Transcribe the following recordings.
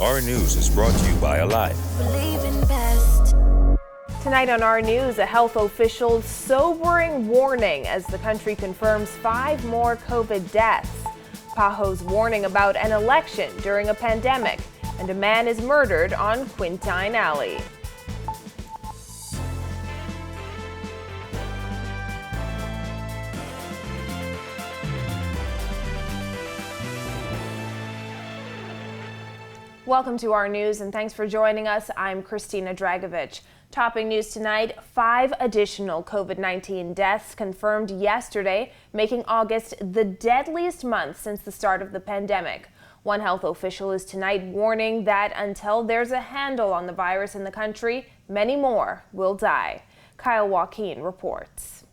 Our News is brought to you by Alive. Believe in best. Tonight on Our News, a health official's sobering warning as the country confirms 5 more COVID deaths. Paho's warning about an election during a pandemic, and a man is murdered on Quintine Alley. Welcome to Our News and thanks for joining us. I'm Christina Dragovich. Topping news tonight, 5 additional COVID-19 deaths confirmed yesterday, making August the deadliest month since the start of the pandemic. One health official is tonight warning that until there's a handle on the virus in the country, many more will die. Kyle Joaquin reports.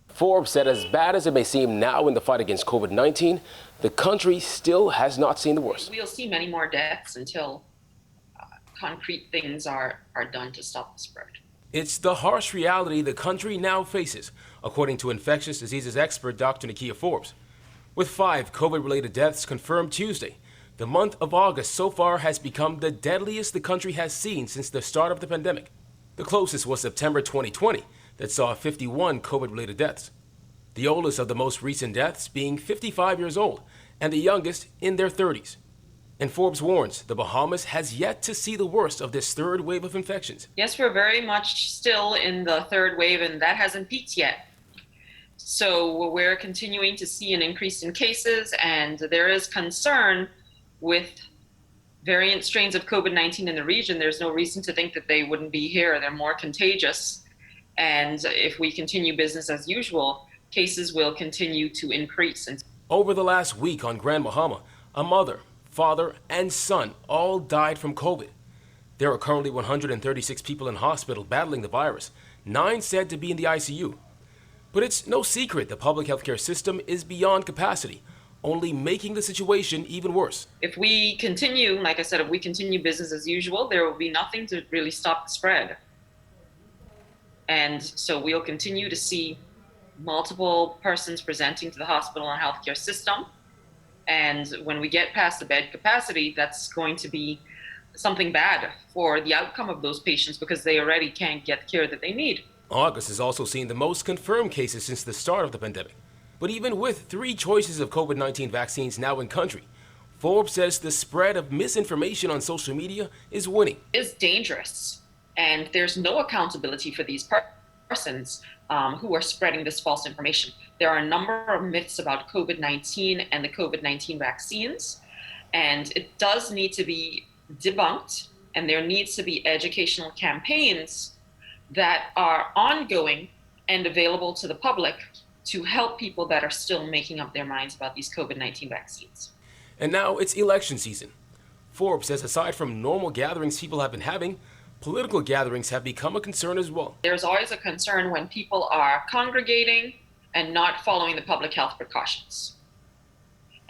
Forbes said as bad as it may seem now in the fight against COVID-19, the country still has not seen the worst. We'll see many more deaths until concrete things are done to stop the spread. It's the harsh reality the country now faces, according to infectious diseases expert Dr. Nakia Forbes. With 5 COVID-related deaths confirmed Tuesday, the month of August so far has become the deadliest the country has seen since the start of the pandemic. The closest was September 2020, that saw 51 COVID-related deaths. The oldest of the most recent deaths being 55 years old, and the youngest in their 30s. And Forbes warns the Bahamas has yet to see the worst of this third wave of infections. Yes, we're very much still in the third wave, and that hasn't peaked yet. So we're continuing to see an increase in cases, and there is concern with variant strains of COVID-19 in the region. There's no reason to think that they wouldn't be here. They're more contagious. And if we continue business as usual, cases will continue to increase. Over the last week on Grand Bahama, a mother, father, and son all died from COVID. There are currently 136 people in hospital battling the virus, 9 said to be in the ICU. But it's no secret the public healthcare system is beyond capacity, only making the situation even worse. If we continue, like I said, if we continue business as usual, there will be nothing to really stop the spread. And so we'll continue to see multiple persons presenting to the hospital and healthcare system. And when we get past the bed capacity, that's going to be something bad for the outcome of those patients because they already can't get the care that they need. August has also seen the most confirmed cases since the start of the pandemic. But even with 3 choices of COVID-19 vaccines now in country, Forbes says the spread of misinformation on social media is winning. It's dangerous. And there's no accountability for these persons who are spreading this false information. There are a number of myths about COVID-19 and the COVID-19 vaccines, and it does need to be debunked, and there needs to be educational campaigns that are ongoing and available to the public to help people that are still making up their minds about these COVID-19 vaccines. And now it's election season. Forbes says aside from normal gatherings people have been having, political gatherings have become a concern as well. There's always a concern when people are congregating and not following the public health precautions.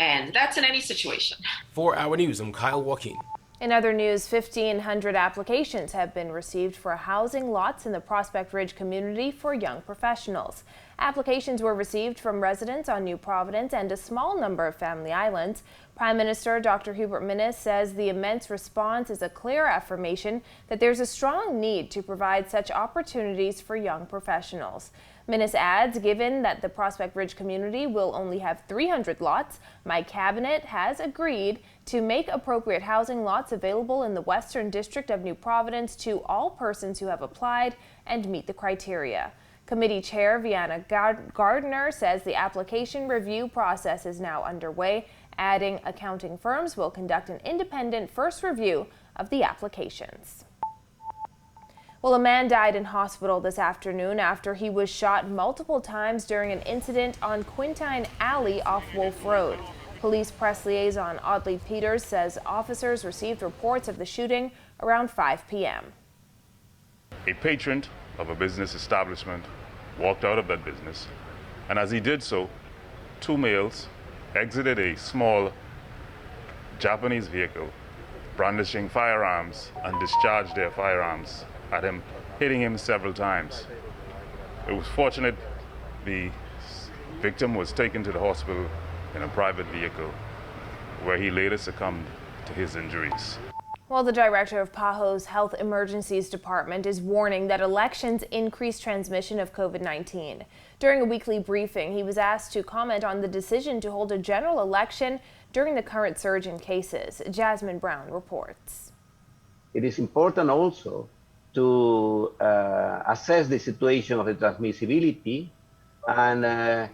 And that's in any situation. For Our News, I'm Kyle Joaquin. In other news, 1,500 applications have been received for housing lots in the Prospect Ridge community for young professionals. Applications were received from residents on New Providence and a small number of Family Islands. Prime Minister Dr. Hubert Minnis says the immense response is a clear affirmation that there's a strong need to provide such opportunities for young professionals. Minnis adds, given that the Prospect Ridge community will only have 300 lots, my cabinet has agreed to make appropriate housing lots available in the Western District of New Providence to all persons who have applied and meet the criteria. Committee Chair Vianna Gardner says the application review process is now underway, adding accounting firms will conduct an independent first review of the applications. Well, a man died in hospital this afternoon after he was shot multiple times during an incident on Quintine Alley off Wolf Road. Police press liaison Audley Peters says officers received reports of the shooting around 5 p.m. A patron of a business establishment walked out of that business, and as he did so, 2 males exited a small Japanese vehicle, brandishing firearms, and discharged their firearms at him, hitting him several times. It was fortunate the victim was taken to the hospital in a private vehicle, where he later succumbed to his injuries. Well, the director of PAHO's Health Emergencies Department is warning that elections increase transmission of COVID-19. During a weekly briefing, he was asked to comment on the decision to hold a general election during the current surge in cases. Jasmine Brown reports. It is important also to assess the situation of the transmissibility and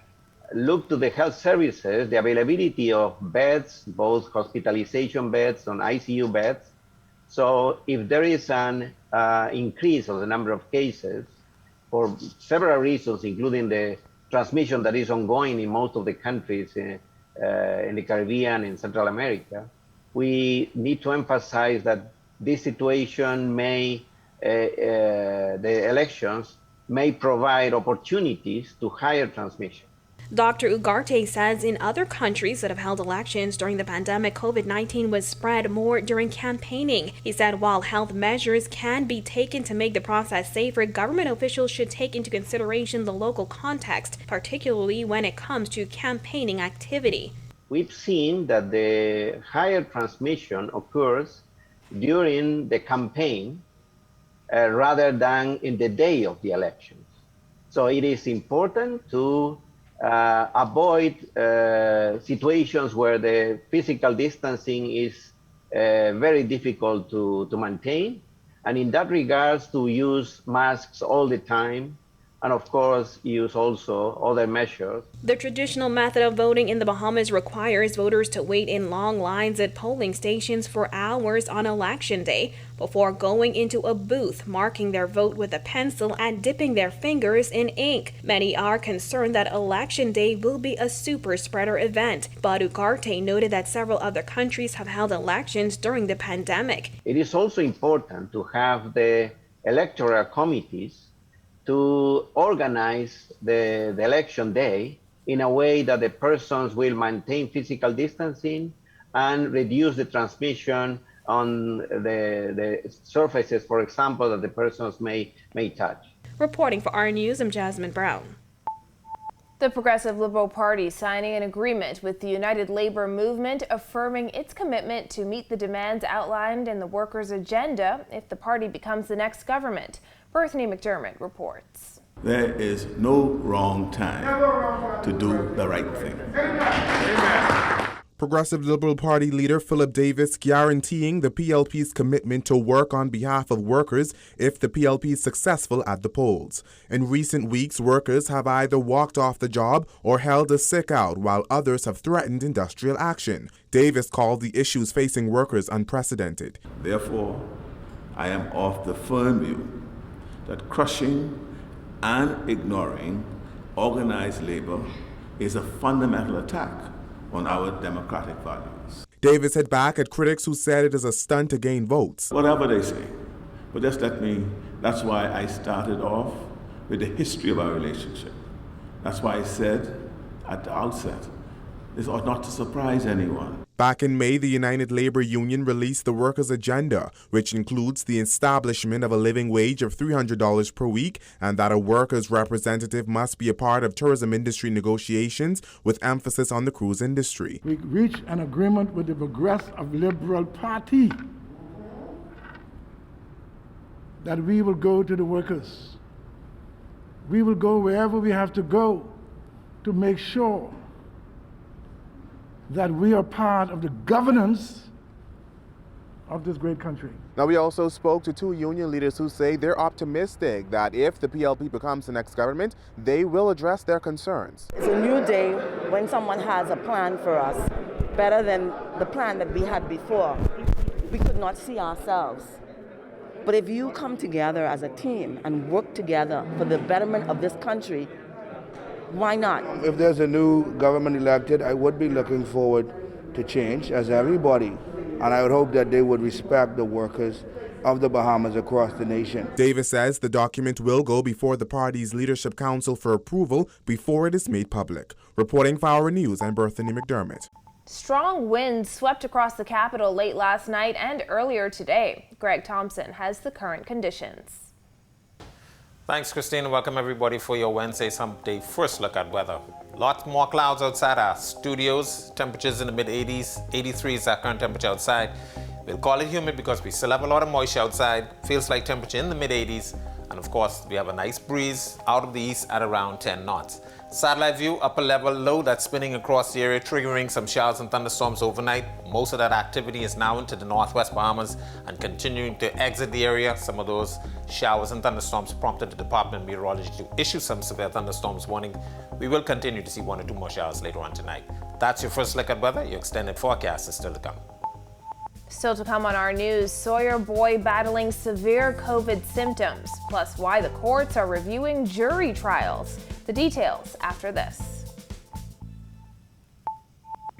look to the health services, the availability of beds, both hospitalization beds and ICU beds. So if there is an increase of the number of cases for several reasons, including the transmission that is ongoing in most of the countries in the Caribbean and Central America, we need to emphasize that this situation may, the elections may provide opportunities to higher transmission. Dr. Ugarte says in other countries that have held elections during the pandemic, COVID-19 was spread more during campaigning. He said while health measures can be taken to make the process safer, government officials should take into consideration the local context, particularly when it comes to campaigning activity. We've seen that the higher transmission occurs during the campaign rather than in the day of the elections. So it is important to avoid situations where the physical distancing is very difficult to maintain. And in that regards, to use masks all the time, and of course, use also other measures. The traditional method of voting in the Bahamas requires voters to wait in long lines at polling stations for hours on election day before going into a booth, marking their vote with a pencil and dipping their fingers in ink. Many are concerned that election day will be a super spreader event, but Ugarte noted that several other countries have held elections during the pandemic. It is also important to have the electoral committees to organize the election day in a way that the persons will maintain physical distancing and reduce the transmission on the surfaces, for example, that the persons may touch. Reporting for our News, I'm Jasmine Brown. The Progressive Liberal Party signing an agreement with the United Labor Movement, affirming its commitment to meet the demands outlined in the workers' agenda if the party becomes the next government. Bethany McDermott reports. There is no wrong time to do the right thing. Amen. Progressive Liberal Party leader Philip Davis guaranteeing the PLP's commitment to work on behalf of workers if the PLP is successful at the polls. In recent weeks, workers have either walked off the job or held a sick out, while others have threatened industrial action. Davis called the issues facing workers unprecedented. Therefore, I am of the firm view that crushing and ignoring organized labor is a fundamental attack on our democratic values. Davis hit back at critics who said it is a stunt to gain votes. Whatever they say, but that's why I started off with the history of our relationship. That's why I said at the outset, this ought not to surprise anyone. Back in May, the United Labor Union released the workers' agenda, which includes the establishment of a living wage of $300 per week and that a workers' representative must be a part of tourism industry negotiations with emphasis on the cruise industry. We reached an agreement with the Progressive Liberal Party that we will go to the workers. We will go wherever we have to go to make sure that we are part of the governance of this great country. Now, we also spoke to two union leaders who say they're optimistic that if the PLP becomes the next government, they will address their concerns. It's a new day when someone has a plan for us, better than the plan that we had before. We could not see ourselves. But if you come together as a team and work together for the betterment of this country, why not? If there's a new government elected, I would be looking forward to change, as everybody. And I would hope that they would respect the workers of the Bahamas across the nation. Davis says the document will go before the party's leadership council for approval before it is made public. Reporting for Our News, I'm Bethany McDermott. Strong winds swept across the capital late last night and earlier today. Greg Thompson has the current conditions. Thanks, Christine, and welcome everybody for your Wednesday Hump Day first look at weather. Lots more clouds outside our studios. Temperatures in the mid-80s. 83 is our current temperature outside. We'll call it humid because we still have a lot of moisture outside, feels like temperature in the mid-80s, and of course, we have a nice breeze out of the east at around 10 knots. Satellite view, upper level low that's spinning across the area, triggering some showers and thunderstorms overnight. Most of that activity is now into the northwest Bahamas and continuing to exit the area. Some of those showers and thunderstorms prompted the Department of Meteorology to issue some severe thunderstorms warning. We will continue to see 1 or 2 more showers later on tonight. That's your first look at weather. Your extended forecast is still to come. Still to come on our news, Sawyer boy battling severe COVID symptoms, plus why the courts are reviewing jury trials. The details after this.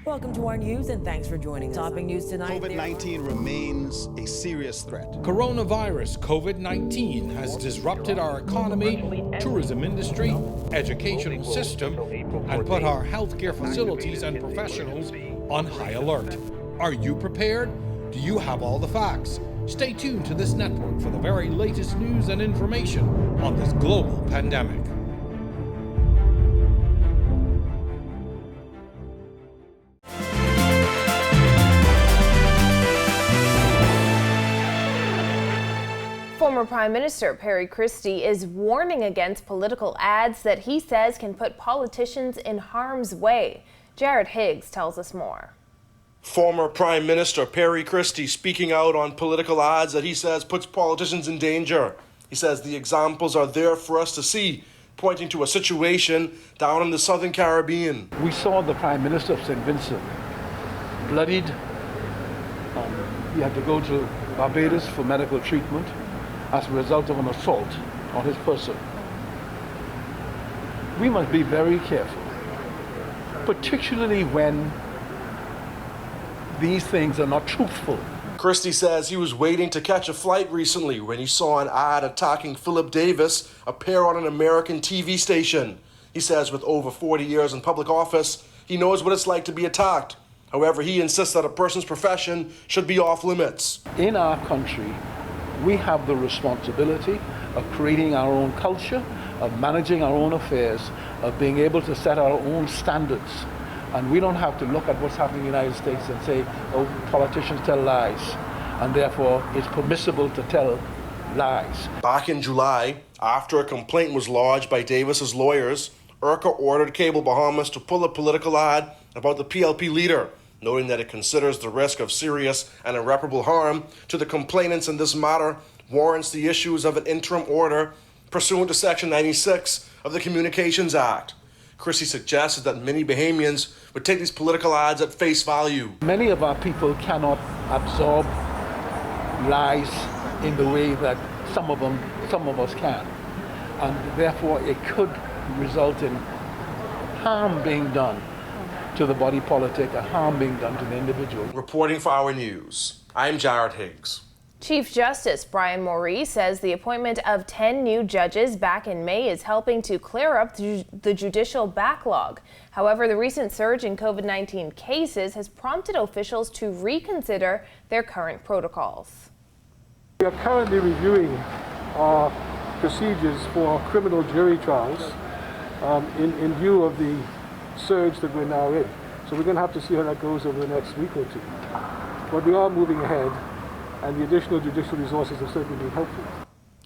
Welcome to our news and thanks for joining us. Topping news tonight. COVID-19 remains a serious threat. Coronavirus COVID-19 has disrupted our economy, tourism industry, educational system, and put our healthcare facilities and professionals on high alert. Are you prepared? Do you have all the facts? Stay tuned to this network for the very latest news and information on this global pandemic. Former Prime Minister Perry Christie is warning against political ads that he says can put politicians in harm's way. Jared Higgs tells us more. Former Prime Minister Perry Christie speaking out on political ads that he says puts politicians in danger. He says the examples are there for us to see, pointing to a situation down in the Southern Caribbean. We saw the Prime Minister of St. Vincent bloodied. He had to go to Barbados for medical treatment as a result of an assault on his person. We must be very careful, particularly when these things are not truthful. Christie says he was waiting to catch a flight recently when he saw an ad attacking Philip Davis appear on an American TV station. He says with over 40 years in public office, he knows what it's like to be attacked. However, he insists that a person's profession should be off limits. In our country, we have the responsibility of creating our own culture, of managing our own affairs, of being able to set our own standards. And we don't have to look at what's happening in the United States and say, oh, politicians tell lies, and therefore it's permissible to tell lies. Back in July, after a complaint was lodged by Davis's lawyers, IRCA ordered Cable Bahamas to pull a political ad about the PLP leader, noting that it considers the risk of serious and irreparable harm to the complainants in this matter warrants the issues of an interim order pursuant to Section 96 of the Communications Act. Christie suggested that many Bahamians would take these political ads at face value. Many of our people cannot absorb lies in the way that some of us can. And therefore it could result in harm being done to the body politic and harm being done to the individual. Reporting for Our News, I'm Jared Higgs. Chief Justice Brian Maurice says the appointment of 10 new judges back in May is helping to clear up the judicial backlog. However, the recent surge in COVID-19 cases has prompted officials to reconsider their current protocols. We are currently reviewing our procedures for criminal jury trials in view of the surge that we're now in. So we're going to have to see how that goes over the next week or two. But we are moving ahead, and the additional judicial resources have certainly been helpful.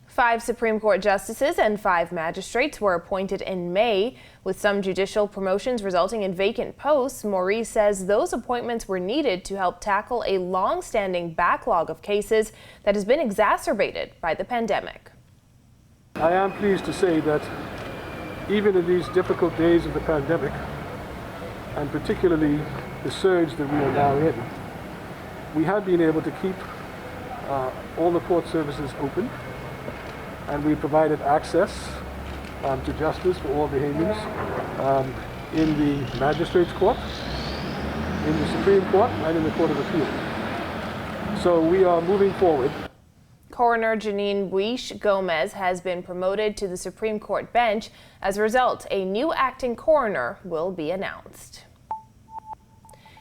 5 Supreme Court justices and 5 magistrates were appointed in May, with some judicial promotions resulting in vacant posts. Maurice says those appointments were needed to help tackle a long-standing backlog of cases that has been exacerbated by the pandemic. I am pleased to say that even in these difficult days of the pandemic, and particularly the surge that we are now in, we have been able to keep all the court services open, and we provided access to justice for all Bahamians in the Magistrates Court, in the Supreme Court, and in the Court of Appeal. So we are moving forward. Coroner Janine Buish Gomez has been promoted to the Supreme Court bench. As a result, a new acting coroner will be announced.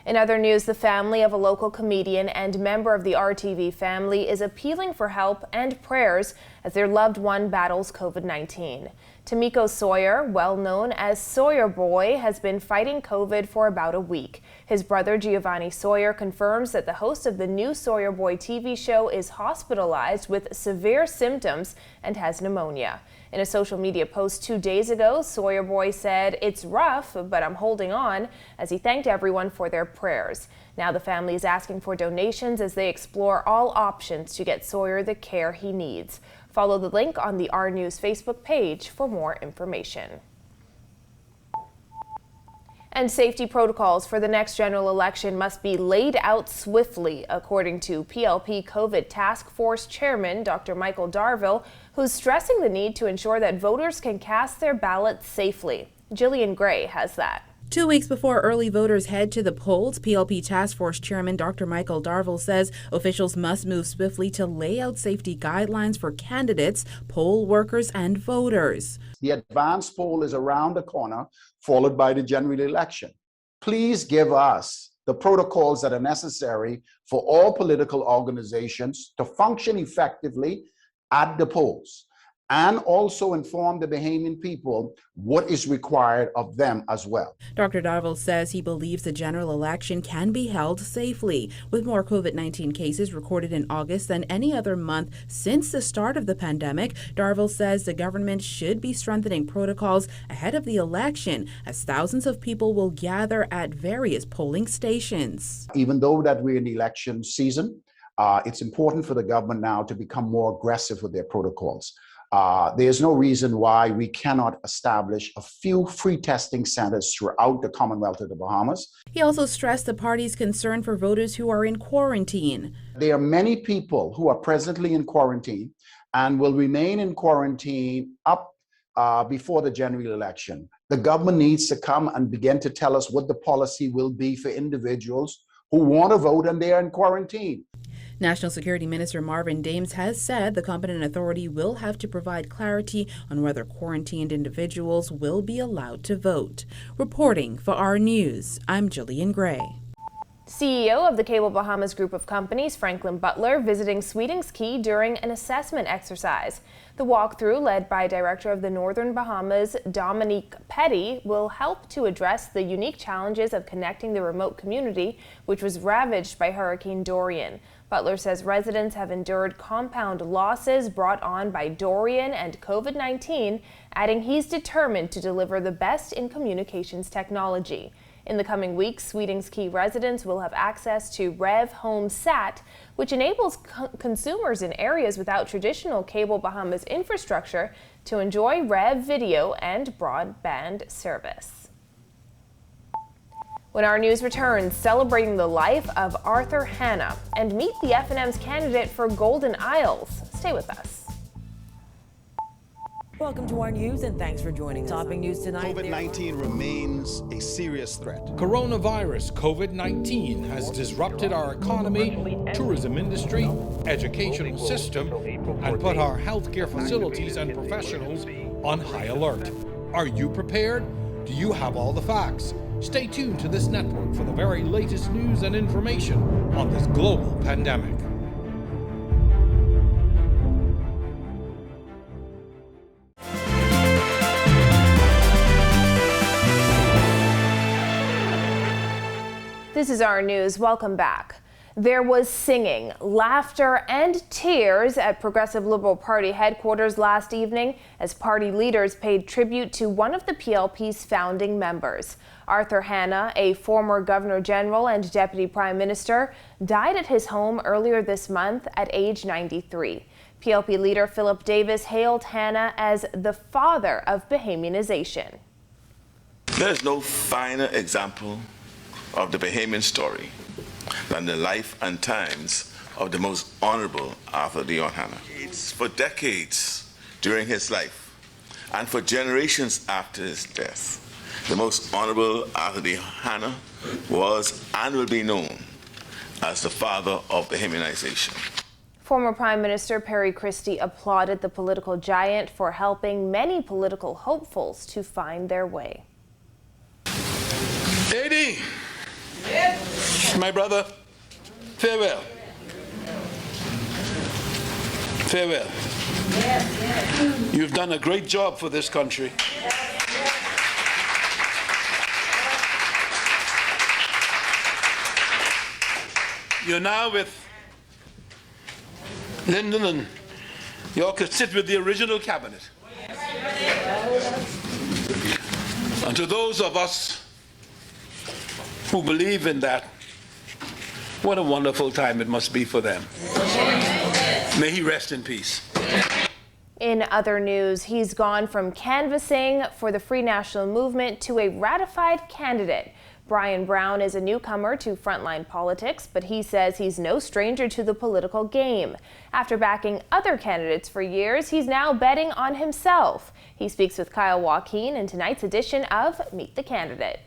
In other news, the family of a local comedian and member of the RTV family is appealing for help and prayers as their loved one battles COVID-19. Tamiko Sawyer, well known as Sawyer Boy, has been fighting COVID for about a week. His brother Giovanni Sawyer confirms that the host of the new Sawyer Boy TV show is hospitalized with severe symptoms and has pneumonia. In a social media post 2 days ago, Sawyer Boy said, "It's rough, but I'm holding on," as he thanked everyone for their prayers. Now the family is asking for donations as they explore all options to get Sawyer the care he needs. Follow the link on the R News Facebook page for more information. And safety protocols for the next general election must be laid out swiftly, according to PLP COVID Task Force Chairman Dr. Michael Darville, who's stressing the need to ensure that voters can cast their ballots safely. Jillian Gray has that. 2 weeks before early voters head to the polls, PLP Task Force Chairman Dr. Michael Darville says officials must move swiftly to lay out safety guidelines for candidates, poll workers, and voters. The advance poll is around the corner, followed by the general election. Please give us the protocols that are necessary for all political organizations to function effectively at the polls, and also inform the Bahamian people what is required of them as well. Dr. Darville says he believes the general election can be held safely, with more COVID-19 cases recorded in August than any other month since the start of the pandemic. Darville says the government should be strengthening protocols ahead of the election, as thousands of people will gather at various polling stations. Even though that we're in the election season, it's important for the government now to become more aggressive with their protocols. There's no reason why we cannot establish a few free testing centers throughout the Commonwealth of the Bahamas. He also stressed the party's concern for voters who are in quarantine. There are many people who are presently in quarantine and will remain in quarantine up before the general election. The government needs to come and begin to tell us what the policy will be for individuals who want to vote and they are in quarantine. National Security Minister Marvin Dames has said the competent authority will have to provide clarity on whether quarantined individuals will be allowed to vote. Reporting for R News, I'm Jillian Gray. CEO of the Cable Bahamas Group of Companies, Franklin Butler, visiting Sweetings Key during an assessment exercise. The walkthrough, led by Director of the Northern Bahamas, Dominique Petty, will help to address the unique challenges of connecting the remote community, which was ravaged by Hurricane Dorian. Butler says residents have endured compound losses brought on by Dorian and COVID-19, adding he's determined to deliver the best in communications technology. In the coming weeks, Sweetings Key residents will have access to Rev Home Sat, which enables consumers in areas without traditional Cable Bahamas infrastructure to enjoy Rev video and broadband service. When our news returns, celebrating the life of Arthur Hanna, and meet the F&M's candidate for Golden Isles. Stay with us. Welcome to our news and thanks for joining us. Topping news tonight. COVID-19 remains a serious threat. Coronavirus COVID-19 has disrupted our economy, tourism industry, educational system, and put our healthcare facilities and professionals on high alert. Are you prepared? Do you have all the facts? Stay tuned to this network for the very latest news and information on this global pandemic. This is our news. Welcome back. There was singing, laughter, and tears at Progressive Liberal Party headquarters last evening as party leaders paid tribute to one of the PLP's founding members. Arthur Hanna, a former Governor General and Deputy Prime Minister, died at his home earlier this month at age 93. PLP leader Philip Davis hailed Hanna as the father of Bahamianization. There's no finer example of the Bahamian story than the life and times of the most honorable Arthur Dion Hanna. For decades during his life and for generations after his death, the most honorable Arthur Dion Hanna was and will be known as the father of Bahamianization. Former Prime Minister Perry Christie applauded the political giant for helping many political hopefuls to find their way. Eddie! My brother, farewell. Farewell. You've done a great job for this country. You're now with Lyndon, and you all could sit with the original cabinet. And to those of us who believe in that, what a wonderful time it must be for them. May he rest in peace. In other news, he's gone from canvassing for the Free National Movement to a ratified candidate. Brian Brown is a newcomer to frontline politics, but he says he's no stranger to the political game. After backing other candidates for years, he's now betting on himself. He speaks with Kyle Joaquin in tonight's edition of Meet the Candidate.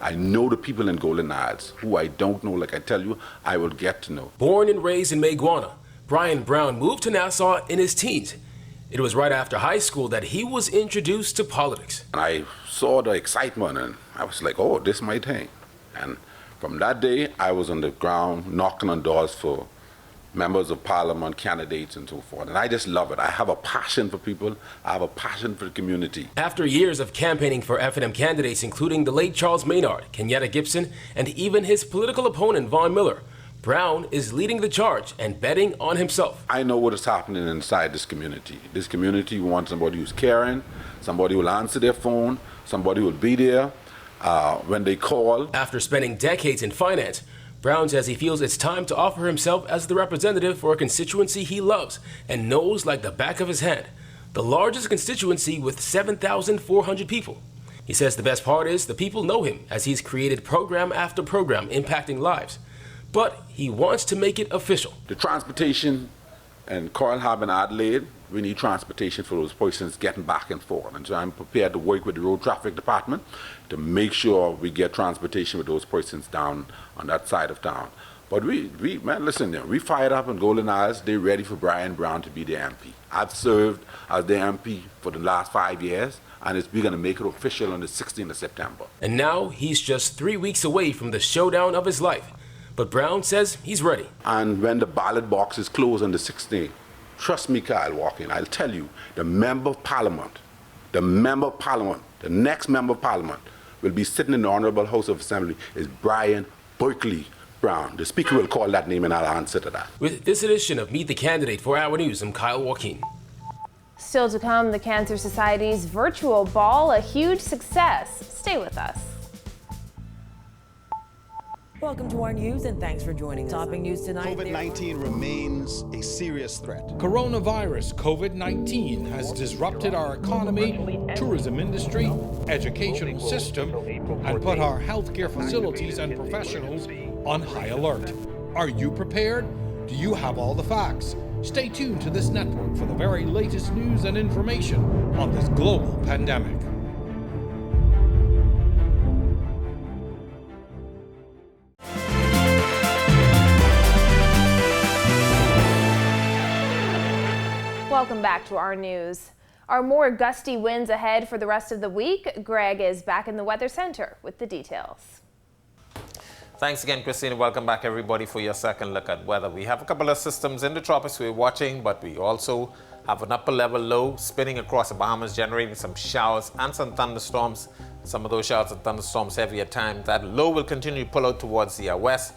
I know the people in Golden Isles. Who I don't know, like I tell you, I will get to know. Born and raised in Maguana, Brian Brown moved to Nassau in his teens. It was right after high school that he was introduced to politics. And I saw the excitement and I was like, oh, this is my thing. And from that day, I was on the ground knocking on doors for members of parliament, candidates, and so forth. And I just love it. I have a passion for people. I have a passion for the community. After years of campaigning for F&M candidates, including the late Charles Maynard, Kenyatta Gibson, and even his political opponent, Vaughn Miller, Brown is leading the charge and betting on himself. I know what is happening inside this community. This community wants somebody who's caring, somebody who will answer their phone, somebody who will be there when they call. After spending decades in finance, Brown says he feels it's time to offer himself as the representative for a constituency he loves and knows like the back of his hand, the largest constituency with 7,400 people. He says the best part is the people know him as he's created program after program impacting lives. But he wants to make it official. The transportation in Coral Harbour and Adelaide, we need transportation for those persons getting back and forth. And so I'm prepared to work with the road traffic department to make sure we get transportation with those persons down on that side of town. But man, listen, we fired up in Golden Isles. They're ready for Brian Brown to be the MP. I've served as the MP for the last 5 years, and we're going to make it official on the 16th of September. And now he's just 3 weeks away from the showdown of his life. But Brown says he's ready. And when the ballot box is closed on the 16th, trust me, Kyle Joaquin, I'll tell you, the member of parliament, the next member of parliament will be sitting in the Honorable House of Assembly is Brian Berkeley Brown. The speaker will call that name and I'll answer to that. With this edition of Meet the Candidate for Our News, I'm Kyle Joaquin. Still to come, the Cancer Society's virtual ball, a huge success. Stay with us. Welcome to our news and thanks for joining us. Topping news tonight. COVID-19 remains a serious threat. Coronavirus COVID-19 has disrupted our economy, tourism industry, educational system, and put our healthcare facilities and professionals on high alert. Are you prepared? Do you have all the facts? Stay tuned to this network for the very latest news and information on this global pandemic. Welcome back to our news. Are more gusty winds ahead for the rest of the week? Greg is back in the Weather Center with the details. Thanks again, Christina. Welcome back, everybody, for your second look at weather. We have a couple of systems in the tropics we're watching, but we also have an upper level low spinning across the Bahamas, generating some showers and some thunderstorms. Some of those showers and thunderstorms heavy at times. That low will continue to pull out towards the west,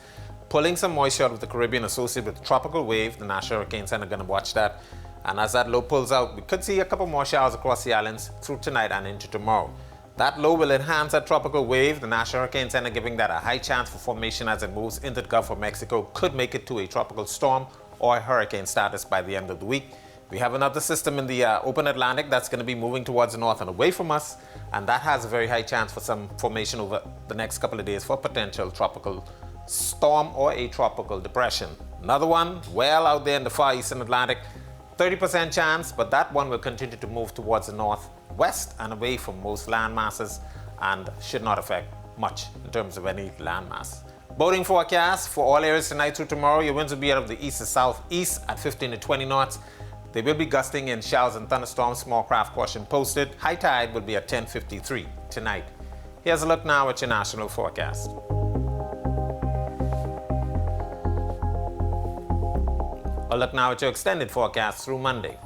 pulling some moisture out of the Caribbean associated with the tropical wave. The National Hurricane Center are going to watch that. And as that low pulls out, we could see a couple more showers across the islands through tonight and into tomorrow. That low will enhance that tropical wave. The National Hurricane Center giving that a high chance for formation as it moves into the Gulf of Mexico. Could make it to a tropical storm or a hurricane status by the end of the week. We have another system in the open Atlantic that's going to be moving towards the north and away from us. And that has a very high chance for some formation over the next couple of days for potential tropical storm or a tropical depression. Another one well out there in the far eastern Atlantic. 30% chance, but that one will continue to move towards the northwest and away from most land masses and should not affect much in terms of any land mass. Boating forecast for all areas tonight through tomorrow. Your winds will be out of the east to southeast at 15 to 20 knots. They will be gusting in showers and thunderstorms. Small craft caution posted. High tide will be at 10:53 tonight. Here's a look now at your national forecast. A look now at your extended forecast through Monday.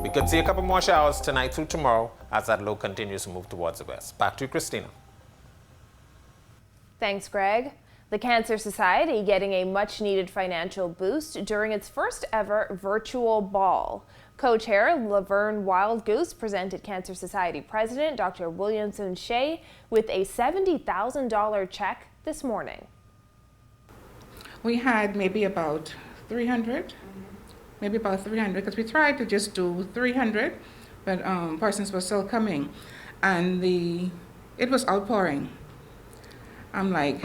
We could see a couple more showers tonight through tomorrow as that low continues to move towards the west. Back to you, Christina. Thanks, Greg. The Cancer Society getting a much-needed financial boost during its first ever virtual ball. Co-chair Laverne Wildgoose presented Cancer Society President Dr. Williamson Shea with a $70,000 check this morning. We had maybe about 300, because we tried to just do 300, but persons were still coming, and it was outpouring. I'm like,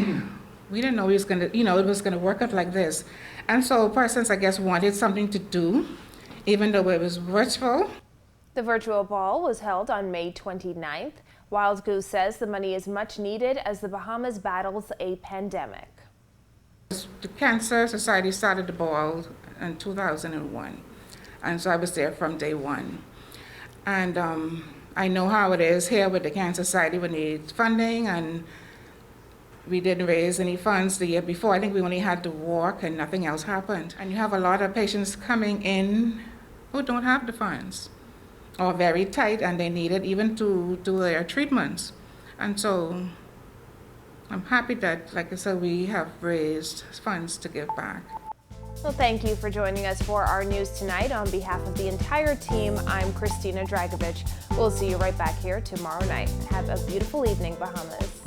we didn't know it was gonna work out like this, and so persons, I guess, wanted something to do, even though it was virtual. The virtual ball was held on May 29th. Wildgoose says the money is much needed as the Bahamas battles a pandemic. The Cancer Society started the ball in 2001, and so I was there from day one. And I know how it is here with the Cancer Society. We need funding, and we didn't raise any funds the year before. I think we only had to walk and nothing else happened. And you have a lot of patients coming in who don't have the funds, or very tight, and they need it even to do their treatments. And so I'm happy that, like I said, we have raised funds to give back. Well, thank you for joining us for our news tonight. On behalf of the entire team, I'm Christina Dragovich. We'll see you right back here tomorrow night. Have a beautiful evening, Bahamas.